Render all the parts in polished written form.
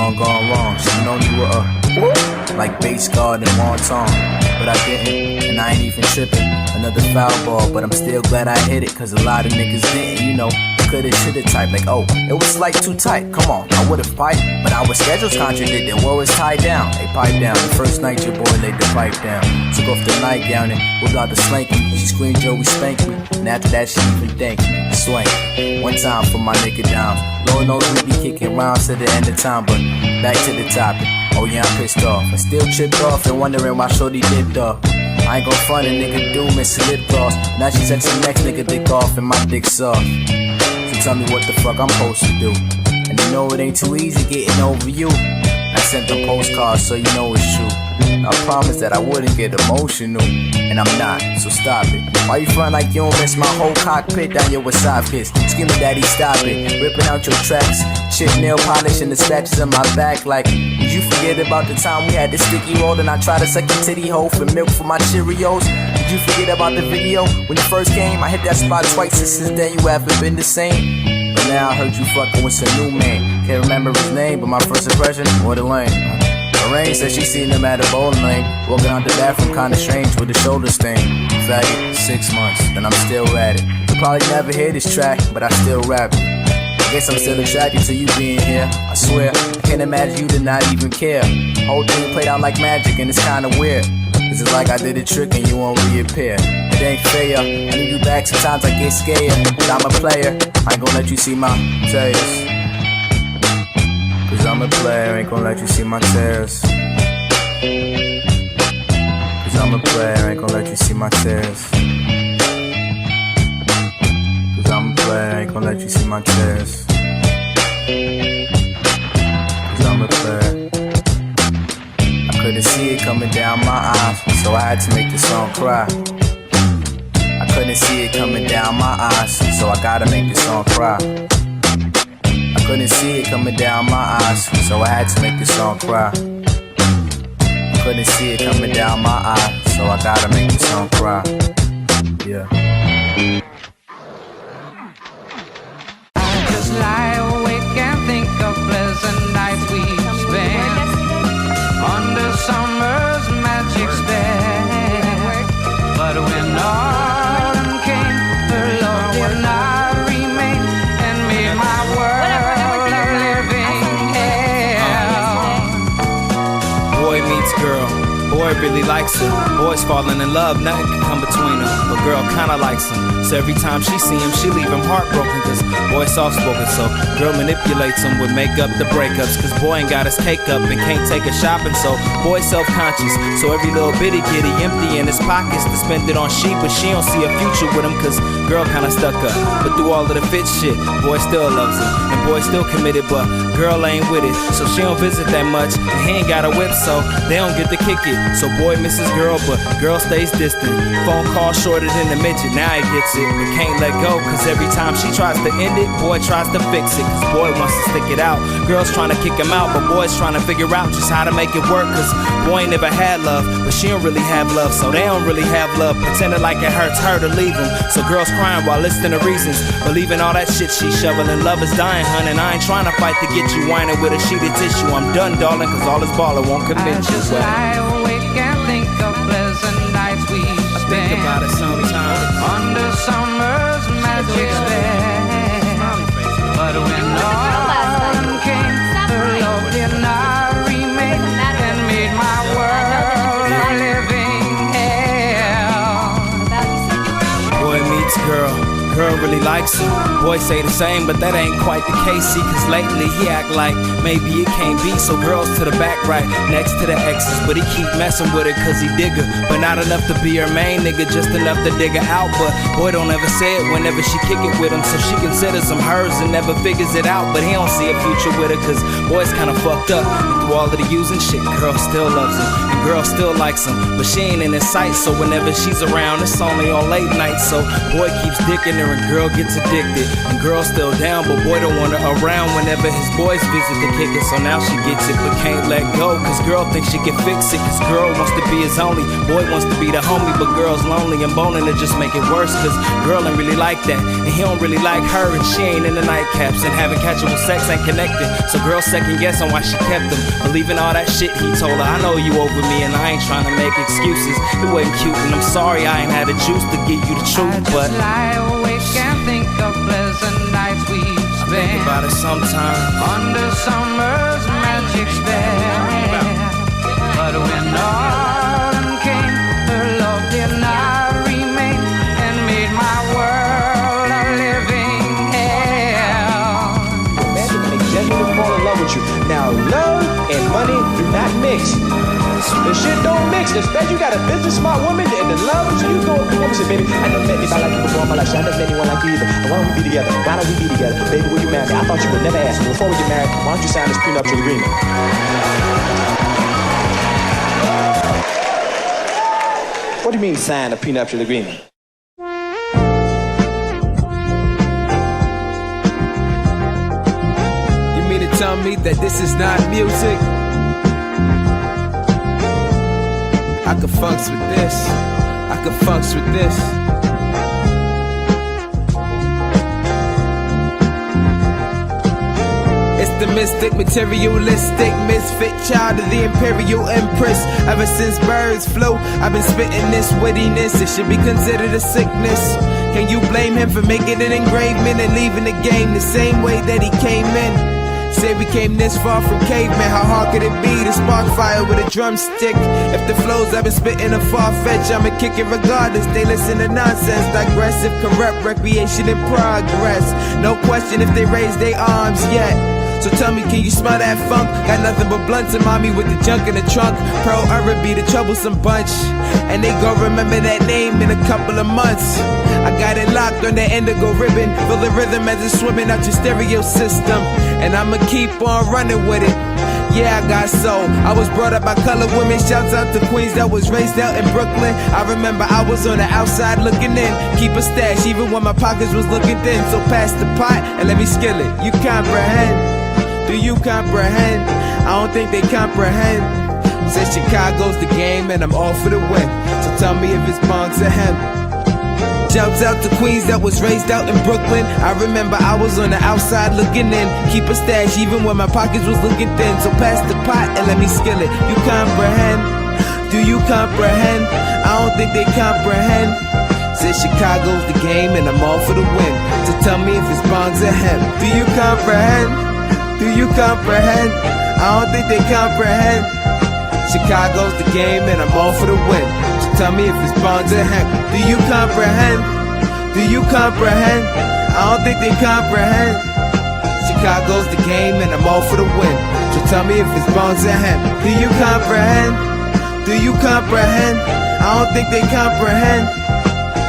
song gone wrong. Should've known you were like base guard and wonton, but I didn't, and I ain't even tripping. Another foul ball, but I'm still glad I hit it, cause a lot of niggas didn't, you know. Coulda, shoulda type, like, oh, it was like too tight. Come on, I would've piped, but our schedules contradicted. Well, it's tied down. They piped down. The first night your boy laid the pipe down. Took off the nightgown and whipped out the slanky. She screamed, Joey, spank me. And after that, she even thanked me. Swank. One time for my nigga down. Lord knows we be kicking rounds to the end of time, but back to the topic. Oh yeah, I'm pissed off. I still tripped off and wondering why shorty dipped off. I ain't gon' front a nigga do miss a lip gloss. Now she sent some next nigga dick off and my dick soft. Tell me what the fuck I'm supposed to do. And you know it ain't too easy getting over you. I sent the postcards so you know it's true. I promised that I wouldn't get emotional, and I'm not, so stop it. Why you front like you don't miss my whole cockpit down your wasabi kiss? Screaming daddy stop it, ripping out your tracks. Chip nail polish and the scratches on my back. Like, did you forget about the time we had the sticky roll and I tried to suck your titty hole for milk for my Cheerios? Did you forget about the video when you first came? I hit that spot twice and since then you haven't been the same. But now I heard you fucking with some new man. Can't remember his name, but my first impression, what a lame. Lorraine said she seen him at a bowling lane, walking out the bathroom kinda strange with the shoulder stain. Faggot, 6 months, and I'm still at it. You'll probably never hear this track, but I still rap it. I guess I'm still attracted to you being here. I swear, I can't imagine you to not even care. Whole thing played out like magic and it's kinda weird. Cause it's like I did a trick and you won't reappear. It ain't fair, I need you back, sometimes I get scared. But I'm a player, I ain't gon' let you see my tears. Cause I'm a player, ain't gon' let you see my tears. Cause I'm a player, ain't gon' let you see my tears. Cause I'm a player, ain't gon' let you see my tears. Cause I'm a player. I couldn't see it coming down my eyes, so I had to make the song cry. I couldn't see it coming down my eyes, so I gotta make the song cry. I couldn't see it coming down my eyes, so I had to make the song cry. I couldn't see it coming down my eyes, so I gotta make the song cry. Yeah. I just lie awake and think of pleasant nights we spent under summer's magic spell. But when autumn came, her love did not remain and made my world a living hell. Boy meets girl, boy really likes her. Boy's falling in love, nothing can come between them. But girl kinda likes him, so every time she see him, she leave him heartbroken. Cause boy soft spoken, so girl manipulates him with make up the breakups. Cause boy ain't got his cake up and can't take her shopping, so boy self-conscious. So every little bitty kitty empty in his pockets to spend it on she, but she don't see a future with him. Cause girl kinda stuck up, but through all of the fit shit, boy still loves her. And boy still committed, but girl ain't with it. So she don't visit that much, and he ain't got a whip, so they don't get to kick it. So boy misses girl, but girl stays distant. Phone call shorter than the midget, now he gets it, but can't let go. Cause every time she tries to end it, boy tries to fix it. Cause boy wants to stick it out. Girl's trying to kick him out, but boy's trying to figure out just how to make it work. Cause boy ain't never had love, but she don't really have love, so they don't really have love. Pretending like it hurts her to leave him. So girl's crying while listening to reasons, believing all that shit she's shoveling. Love is dying, hun, and I ain't trying to fight to get you whining with a sheet of tissue. I'm done, darling, cause all this baller won't commit you. I just lie awake and think of pleasant nights we spent. Think about it sometimes. Under summer's magic spell. But when autumn came, her love did not remain and made my world a living hell. Boy meets girl, girl really likes him. Boy say the same, but that ain't quite the case. See, cause lately he act like maybe it can't be. So girls to the back right, next to the exes, but he keep messing with her cause he dig her. But not enough to be her main nigga, just enough to dig her out. But boy don't ever say it whenever she kick it with him, so she considers him hers and never figures it out. But he don't see a future with her cause boy's kinda fucked up. And through all of the using shit, girl still loves him, and girl still likes him, but she ain't in his sight. So whenever she's around, it's only on late nights. So boy keeps dicking her dinner and girl gets addicted. And girl's still down, but boy don't want her around whenever his boys visit to kick it. So now she gets it, but can't let go, cause girl thinks she can fix it. Cause girl wants to be his only, boy wants to be the homie, but girl's lonely and boning to just make it worse. Cause girl ain't really like that, and he don't really like her, and she ain't in the nightcaps, and having casual sex ain't connected. So girl second guessing why she kept him, believing all that shit he told her. I know you over me and I ain't trying to make excuses. It wasn't cute and I'm sorry I ain't had the juice to give you the truth, but I just lie awake and think of pleasant nights we spent. think about it sometime under summer's magic spell. But when autumn came, her love did not remain, and made my world a living hell. Man can make genuine fall in love with you. Now love and money do not mix. The shit don't mix. Instead, you got a business smart woman and the love, so you go and say, baby, I never met anybody like you before in my life. I never met anyone like you either. Why don't we be together? Why don't we be together? Baby, will you marry me? I thought you would never ask me. Before we get married, why don't you sign this prenuptial agreement? What do you mean sign a prenuptial agreement? you mean to tell me that this is not music? I could funks with this, I could funks with this. It's the mystic, materialistic, misfit child of the imperial empress. Ever since birds flew, I've been spitting this wittiness. It should be considered a sickness. Can you blame him for making an engravement and leaving the game the same way that he came in? Say we came this far from cavemen, how hard could it be to spark fire with a drumstick? If the flows I've been spitting are far-fetched, I'ma kick it regardless. They listen to nonsense, digressive, corrupt, recreation in progress. No question if they raise their arms yet. So tell me, can you smell that funk? Got nothing but blunts and mommy with the junk in the trunk. Pro-Urban be the troublesome bunch, and they gon' remember that name in a couple of months. I got it locked on that indigo ribbon, feel the rhythm as it's swimming out your stereo system, and I'ma keep on running with it. Yeah, I got soul. I was brought up by colored women. Shouts out to Queens that was raised out in Brooklyn. I remember I was on the outside looking in. Keep a stash even when my pockets was looking thin. So pass the pot and let me skill it. You comprehend? Do you comprehend? I don't think they comprehend. Said Chicago's the game and I'm all for the win. So tell me if it's bongs or hemp. Shouts out to Queens that was raised out in Brooklyn. I remember I was on the outside looking in. Keep a stash even when my pockets was looking thin. So pass the pot and let me skill it. You comprehend? Do you comprehend? I don't think they comprehend. Said Chicago's the game and I'm all for the win. So tell me if it's bongs or hemp. Do you comprehend? Do you comprehend? I don't think they comprehend. Chicago's the game and I'm all for the win. So tell me if it's bonds or hemp. Do you comprehend? Do you comprehend? I don't think they comprehend. Chicago's the game and I'm all for the win. So tell me if it's bonds or hemp. Do you comprehend? Do you comprehend? I don't think they comprehend.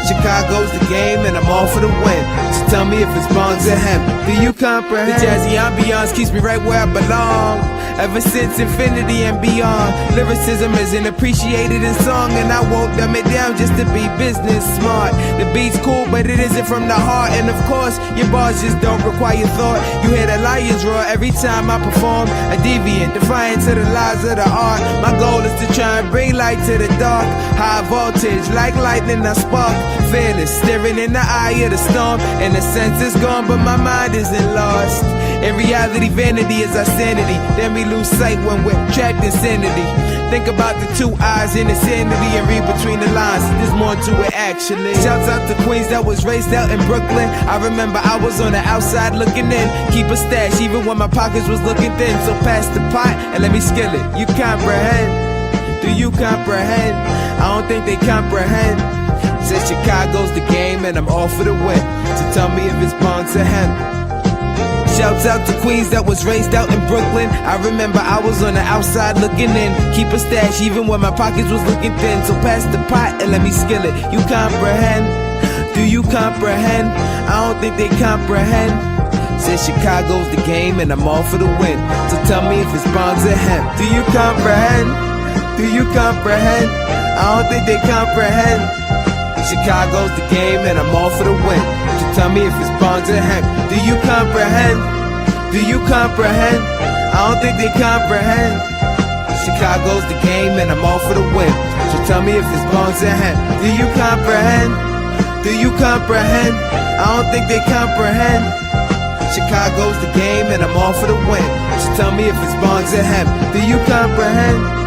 Chicago's the game and I'm all for the win. So tell me if it's bongs or hemp. Do you comprehend? The jazzy ambiance keeps me right where I belong. Ever since infinity and beyond, lyricism isn't appreciated in song, and I won't dumb it down just to be business smart. The beat's cool, but it isn't from the heart, and of course, your bars just don't require thought. You hear the lions roar every time I perform, a deviant, defiant to the lies of the art. My goal is to try and bring light to the dark. High voltage, like lightning I spark. Fearless, staring in the eye of the storm, and the sense is gone, but my mind isn't lost. In reality, vanity is our sanity. Then we lose sight when we're trapped in sanity. Think about the two eyes in insanity and read between the lines. There's more to it actually. Shouts out to Queens that was raised out in Brooklyn. I remember I was on the outside looking in. Keep a stash even when my pockets was looking thin. So pass the pot and let me skill it. You comprehend? Do you comprehend? I don't think they comprehend. Said Chicago's the game and I'm all for the win. So tell me if it's bongs or hemp. Shouts out to Queens that was raised out in Brooklyn. I remember I was on the outside looking in. Keep a stash even when my pockets was looking thin. So pass the pot and let me skill it. You comprehend? Do you comprehend? I don't think they comprehend. Said Chicago's the game and I'm all for the win. So tell me if it's bongs or hemp. Do you comprehend? Do you comprehend? I don't think they comprehend. Chicago's the game and I'm all for the win. So tell me if it's bonds or hemp. Do you comprehend? Do you comprehend? I don't think they comprehend. Chicago's the game and I'm all for the win. So tell me if it's bonds or hemp. Do you comprehend? Do you comprehend? I don't think they comprehend. Chicago's the game and I'm all for the win. So tell me if it's bonds or hemp. Do you comprehend?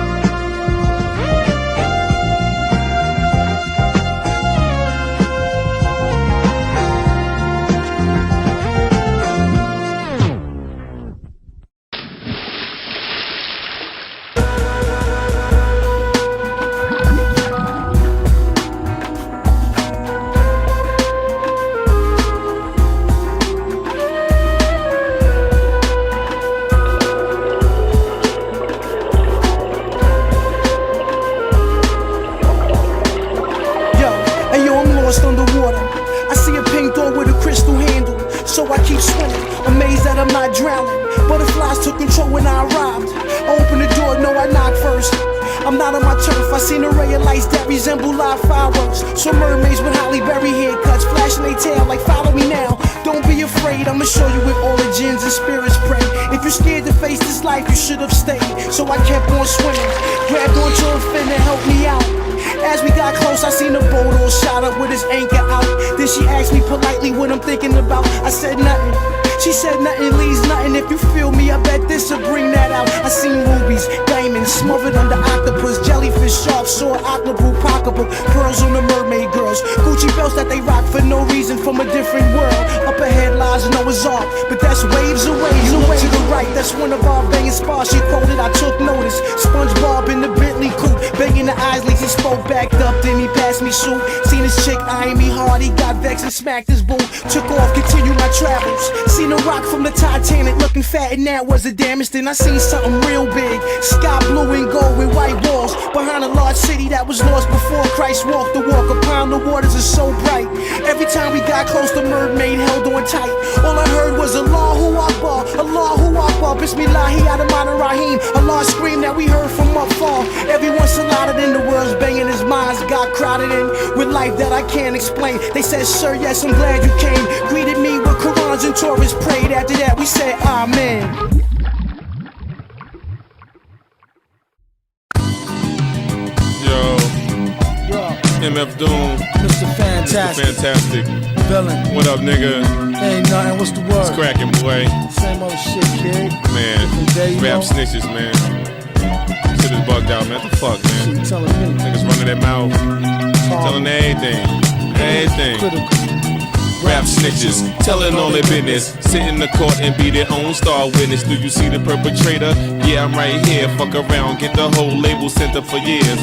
So mermaids with Holly Berry haircuts, flashing their tail like follow me now. Don't be afraid, I'ma show you where all the jinns and spirits pray. If you're scared to face this life, you should have stayed. So I kept on swimming, grabbed onto a fin to help me out. As we got close, I seen a boat all shot up with his anchor out. Then she asked me politely what I'm thinking about. I said nothing. She said nothing leaves nothing. If you feel me, I bet this'll bring that out. I seen rubies, diamonds, smothered under octopus, jellyfish, sharks, saw octopus, pocketbook, pearls on the mermaid girls, Gucci belts that they rock for no reason from a different world. Up ahead lies Noah's Ark, but that's waves away. You look to the right, that's one of our banging spots. She quoted, I took notice. SpongeBob in the Bentley coupe, banging the eyes, like he spoke backed up, then he passed me soup. Seen his chick eyeing me hard, he got vexed and smacked his boo. Took off, continued my travels. Seen a rock from the Titanic, looking fat and that was the damage. Then I seen something real big, sky blue and gold with white walls, behind a large city that was lost before Christ walked the walk. Upon the waters is so bright. Every time we got close, the mermaid held on tight. All I heard was Allahu Akbar, Allahu Akbar, Bismillahi Adamana Rahim. Allah scream that we heard from up far. Everyone saladed in the world's banging, his minds got crowded in with life that I can't explain. They said, sir, yes, I'm glad you came. Greeted me with Qurans and Torahs, prayed. After that, we said, amen. MF Doom, Mr. Fantastic, Mr. Fantastic. Villain. What up, nigga? Ain't nothing, what's the word? It's cracking, boy. Same old shit, kid. Man, Rapp Snitches, man. Shit is bugged out, man. What the fuck, man? Shit, telling me. Niggas running their mouth, telling everything, everything. Critical. Rapp snitches, telling all their business. Sit in the court and be their own star witness. Do you see the perpetrator? Yeah, I'm right here. Fuck around, get the whole label sent up for years.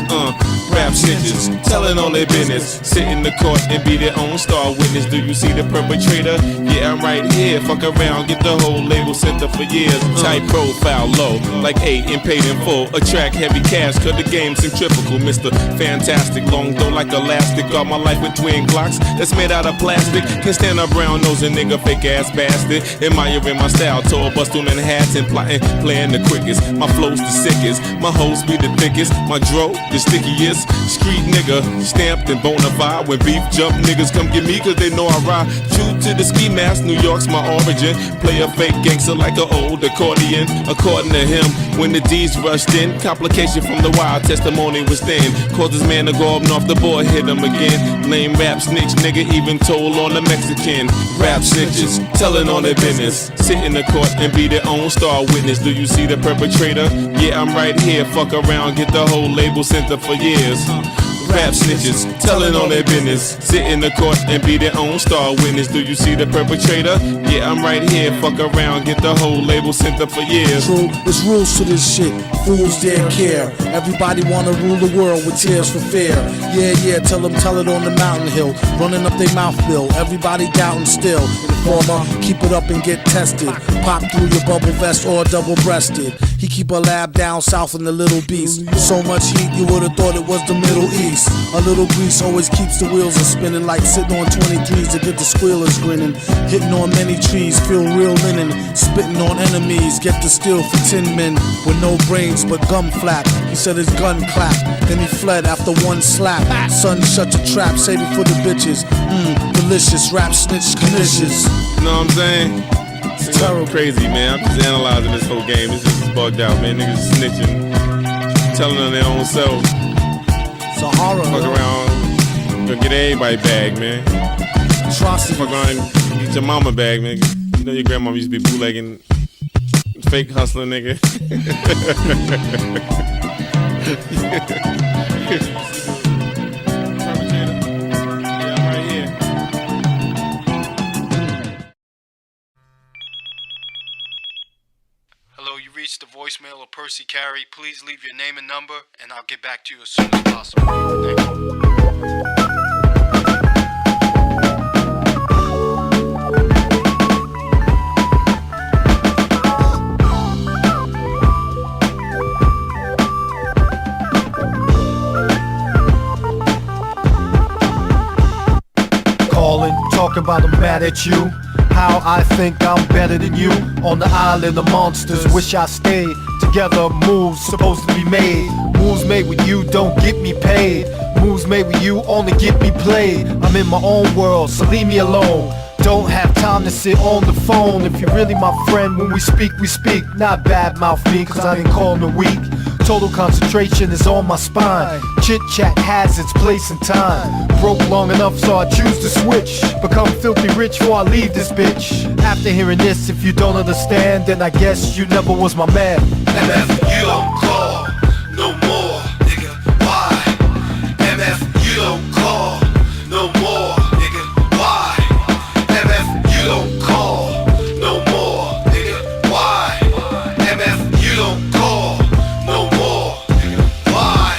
Rapp snitches, telling all their business. Sit in the court and be their own star witness. Do you see the perpetrator? Yeah, I'm right here. Fuck around, get the whole label sent up for years. Tight profile, low, like 8 and paid in full. Attract heavy cash, cut the game centrifugal. Mr. Fantastic, long though like elastic. Got my life with twin clocks that's made out of plastic. Can stand up brown nose and nigga fake ass bastard. Admiring my style, tall bustin' in hats and plotting, playing the quickest. My flow's the sickest, my hoes be the thickest. My dro, the stickiest. Street nigga, stamped and bona fide. When beef jump, niggas come get me cause they know I ride. True to the ski mask, New York's my origin. Play a fake gangster like an old accordion. According to him, when the D's rushed in, complication from the wild testimony was thin. Caused this man to go up and off the board, hit him again. Lame rap snitch, nigga even told on the Mexican. Rapp snitches, telling on their business. Sit in the court and be their own star witness. Do you see the perpetrator? Yeah, I'm right here. Fuck around, get the whole label sent up for years. Rapp snitches, telling all their business. Sit in the court and be their own star witness. Do you see the perpetrator? Yeah, I'm right here. Fuck around, get the whole label sent up for years. True, there's rules to this shit. Fools dare care. Everybody wanna rule the world with tears for fear. Yeah, tell it on the mountain hill. Running up their mouth bill. Everybody doubting still. Informer, keep it up and get tested. Pop through your bubble vest or double-breasted. He keep a lab down south in the Little Beast. So much heat you would've thought it was the Middle East. grease. A little grease always keeps the wheels a spinning, like sitting on 23s to get the squealers grinning. Hitting on many trees, feel real linen. Spitting on enemies, get the steel for 10 men with no brains but gum flap. He said his gun clapped, then he fled after one slap. Son, shut your trap, save it for the bitches. Delicious, Rapp, Snitch, Knishes. You know what I'm saying? It's terrible. Crazy, man. I'm just analyzing this whole game. This is just bugged out, man. Niggas snitching, telling on their own self. It's a horror. Fuck around, gonna get everybody bag, man. Atrocity. Fuck around and get your mama bag, man. You know your grandmama used to be bootlegging, fake hustling, nigga. Hello, you reached the voicemail of Percy Carey. Please leave your name and number, and I'll get back to you as soon as possible. Thank you. Calling, talking about I'm mad at you. How I think I'm better than you. On the island of monsters, wish I stayed together. Moves supposed to be made. Moves made with you don't get me paid. Moves made with you only get me played. I'm in my own world, so leave me alone. Don't have time to sit on the phone. If you're really my friend, when we speak, we speak. Not bad mouth me, cause I didn't call no weak. Total concentration is on my spine. Chit chat has its place and time. Broke long enough so I choose to switch. Become filthy rich before I leave this bitch. After hearing this, if you don't understand, then I guess you never was my man. MF, you don't call no more, nigga. Why? MF, you don't call no more, nigga. Why? MF, you don't call no more, nigga. Why? MF, you don't call no more, nigga. Why?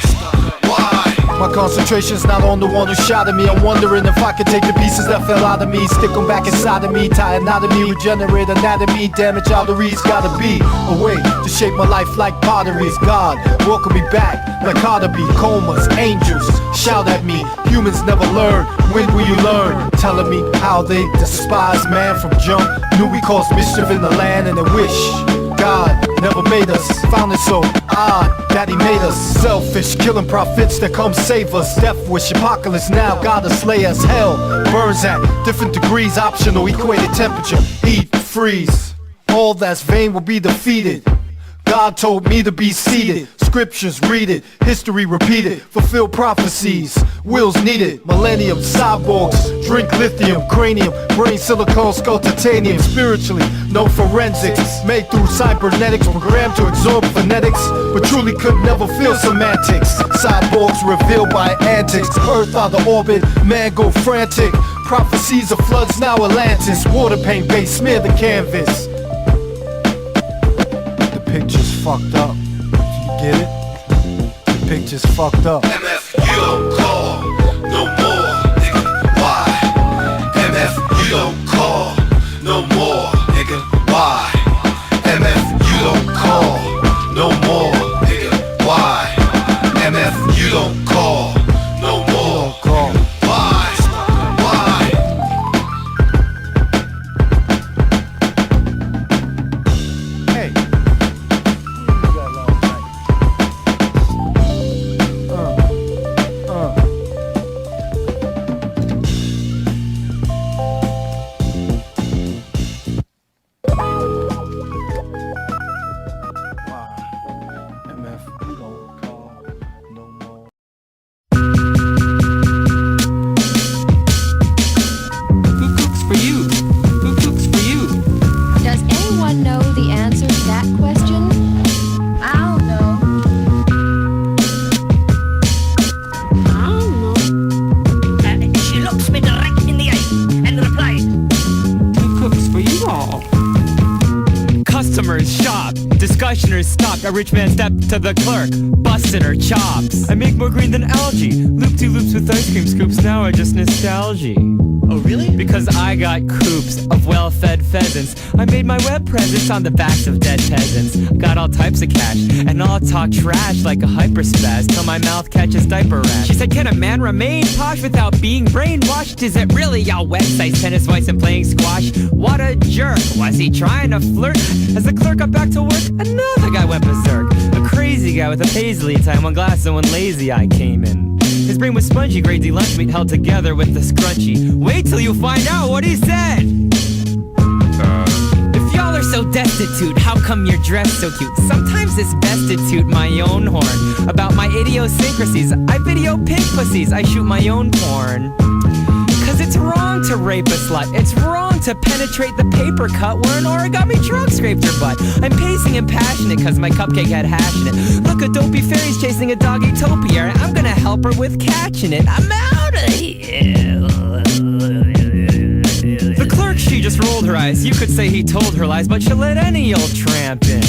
Why? My concentration's not on the one who shot at me. I'm wondering if I could take the pieces that fell out of me, stick them back inside of me, tie anatomy, regenerate anatomy, damage arteries. Gotta be a way to shape my life like potteries. God, welcome me back like Carterby, comas, angels. Shout at me, humans never learn. When will you learn? Telling me how they despise man from jump. Knew we caused mischief in the land and they wish God never made us. Found it so odd that he made us selfish, killing prophets that come save us. Death wish, apocalypse now, gotta slay us. Hell burns at different degrees, optional equated temperature. Heat, freeze, all that's vain will be defeated. God told me to be seated. Scriptures read it, history repeated. Fulfill prophecies, wills needed. Millennium, cyborgs, drink lithium, cranium, brain, silicone, skull, titanium. Spiritually, no forensics, made through cybernetics, programmed to absorb phonetics, but truly could never feel semantics. Cyborgs revealed by antics. Earth out of orbit, man go frantic. Prophecies of floods, now Atlantis. Water paint base, smear the canvas. Picture's fucked up. You get it? The picture's fucked up. MF, you don't call no more, nigga. Why? MF, you don't call no more, nigga. Why? MF, you don't call no more, nigga. Why? MF, you don't call no more, nigga. Why? Why? Hey. listeners stopped. A rich man stepped to the clerk, busting her chops. I make more green than algae. Loop two loops with ice cream scoops. Now I just nostalgia. Oh, really? Because I got coops of well-fed pheasants. I made my web presence on the backs of dead peasants. Got all types of cash, and I'll talk trash like a hyperspaz till my mouth catches diaper rash. She said, can a man remain posh without being brainwashed? Is it really y'all websites, tennis voice and playing squash? What a jerk. Was he trying to flirt? As the clerk got back to work, another guy went berserk. A crazy guy with a paisley tie, one glass and one lazy eye came in. His brain was spongy, grade D lunch meat held together with the scrunchie. Wait till you find out what he said! If y'all are so destitute, how come you're dressed so cute? Sometimes it's best to toot my own horn about my idiosyncrasies. I video pig pussies, I shoot my own porn. Cause it's wrong to rape a slut. It's wrong to penetrate the paper cut where an origami truck scraped her butt. I'm pacing and passionate cause my cupcake had hash in it. Look, a dopey fairy's chasing a doggy topiary. I'm gonna help her with catching it. I'm out of here. The clerk, she just rolled her eyes. You could say he told her lies, but she'll let any old tramp in.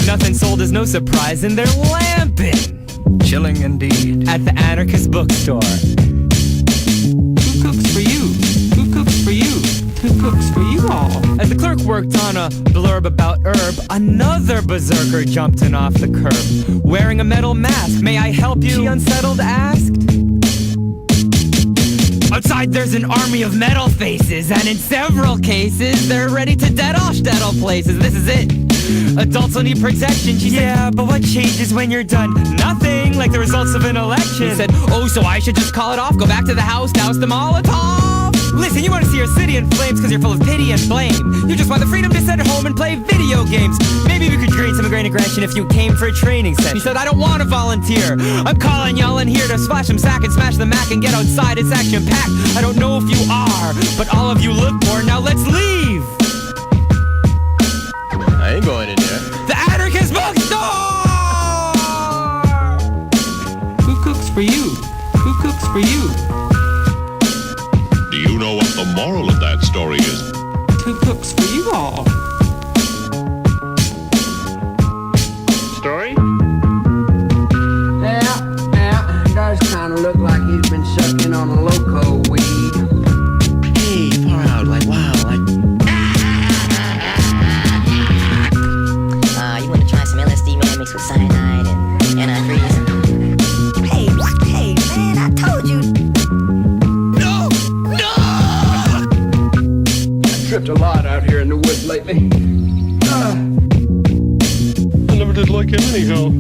Nothing sold is no surprise, and they're lamping. Chilling indeed. At the Anarchist Bookstore. Who cooks for you? Who cooks for you? Who cooks for you all? As the clerk worked on a blurb about herb, another berserker jumped in off the curb, wearing a metal mask. May I help you? She unsettled asked. Outside there's an army of metal faces, and in several cases they're ready to deadall places. This is it. Adults will need protection. She said, yeah, but what changes when you're done? Nothing, like the results of an election. He said, oh, so I should just call it off, go back to the house, douse the Molotov. Listen, you want to see your city in flames because you're full of pity and blame. You just want the freedom to sit at home and play video games. Maybe we could create some grain aggression if you came for a training session. He said, I don't want to volunteer. I'm calling y'all in here to splash some sack and smash the Mac and get outside. It's action packed. I don't know if you are, but all of you look poor. Now let's leave. I ain't going in there. The Anarchist Bookstore! Who cooks for you? Who cooks for you? Do you know what the moral of that story is? Who cooks for you all? Story? Yeah, it does kind of look like he's been sucking on a loco weed. Hey, far out, like wow, like. You wanna try some LSD, man, mixed with cyanide and antifreeze? Hey, man, I told you. No! I tripped a lot out here in the woods lately. I never did like him anyhow.